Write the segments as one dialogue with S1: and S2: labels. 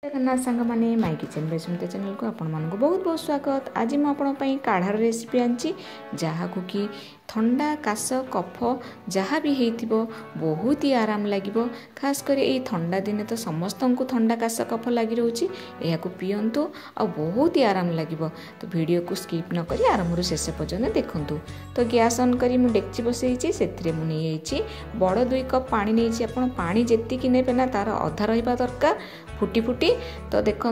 S1: जगन्नाथ सांग मैंने my kitchen बेसमिता channel को आपण मानक बहुत बहुत स्वागत। आज मुझे काढ़ार रेसिपी आनी जहाँ कि थंडा काश कफ जहाँ भी हो बहुत ही आराम लगे। खास कर ये थंडा दिने तो समस्त को थंडा काश कफ लगी रोचे यह पींतु आ बहुत ही आराम लगे। तो वीडियो को स्किप न करी आरंभ शेष पर्यंत देखूँ। तो गैस ऑन करी मु डेक्ची बसई से मुझे बड़ 2 कप पानी नहीं आप पानी जी ने तार अधा रहा दरकार फुटी फुटी। तो देखो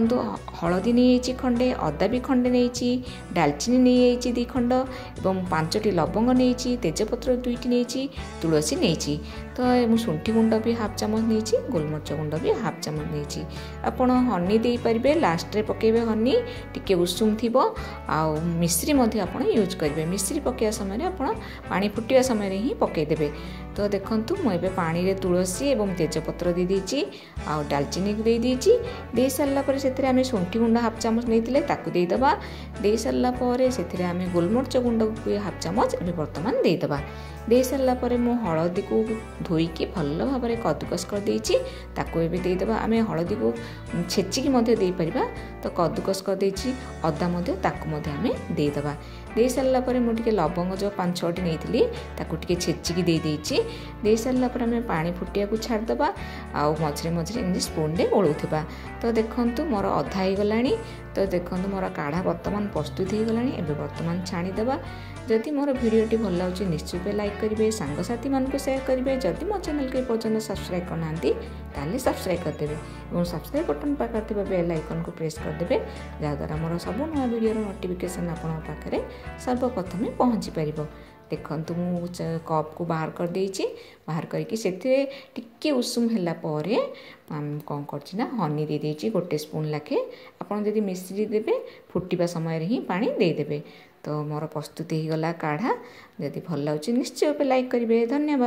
S1: हलदी नहीं खंडे अदा भी खंडे नहीं डालचीनी नहीं 2 खंड और 5टी लवंग नहीं तेजपत्र 2टी नहीं तुलसी नहीं। तो मु शुंठी गुंड भी हाफ चामच नहीं गोलमरिच गुंड भी हाफ चामच नहीं। आपण हनी दे पारे लास्ट रे पकेबे हनी टिके उषुम थी आ मिश्री आप यूज करेंगे। मिश्री पकड़ा समय आपण पानी फुटा समय ही पकईदे। तो देखूँ मुझे पानी रे तुलसी और तेजपत्र दे देची आ डालचीनी दे सारा पर से आम शुंठी गुंड हाफ चामच नहीं ताकू देदेबा। दे सारा पर से आम गोलमरिच गुंड हाफ चामच बर्तमान देदेबा। दे सारा पर मु हलदी को धोईकी भल भाव में कद्दूकस कर देची ताकू एबे देदेबा। आम हलदी को छेचिकी दे परिबा। तो कद्दूकस कर देची अदा ताकू आम देदेबा। दे सारा पर मुझे लवंग जो 5-6टी नहीं ताकू टिके छेचिकी देची। दे सारा पर आम पानी फुटिया को छाड़देबा आ मझे मझे एमती स्पून रे ओलुथिबा। तो देखंतु मोर अधा हो गलानी। तो देखंतु मोर काढ़ा वर्तमान प्रस्तुत हो गलानी। एबे वर्तमान छाणीदेबा। जदि मोर भिडियोटी भल लाଗୁଛି निश्चित लाइक करेंगे सांगसाथी मान को शेयर करेंगे। जदि मो चैनल के पर्यटन सब्सक्राइब करना ताले सब्सक्राइब करदेवे और सब्सक्राइब बटन पाखे बेल आइकन को प्रेस करदेवे जहाँद्वारा मोर सब नया वीडियो नोटिफिकेशन आपन पाखे सर्वप्रथम पहुँची पार। देखंतु मु कप को बाहर कर देची। बाहर करके से उषुम है कौन कर हनी दे देची 1 स्पून लाखे। आपड़ जदि मिश्री देवे फुटवा समय ही पानी देदेवे। तो मोर प्रस्तुत हो गला काढ़ा। जदि भल लाଗୁଛି निश्चय लाइक करेंगे। धन्यवाद।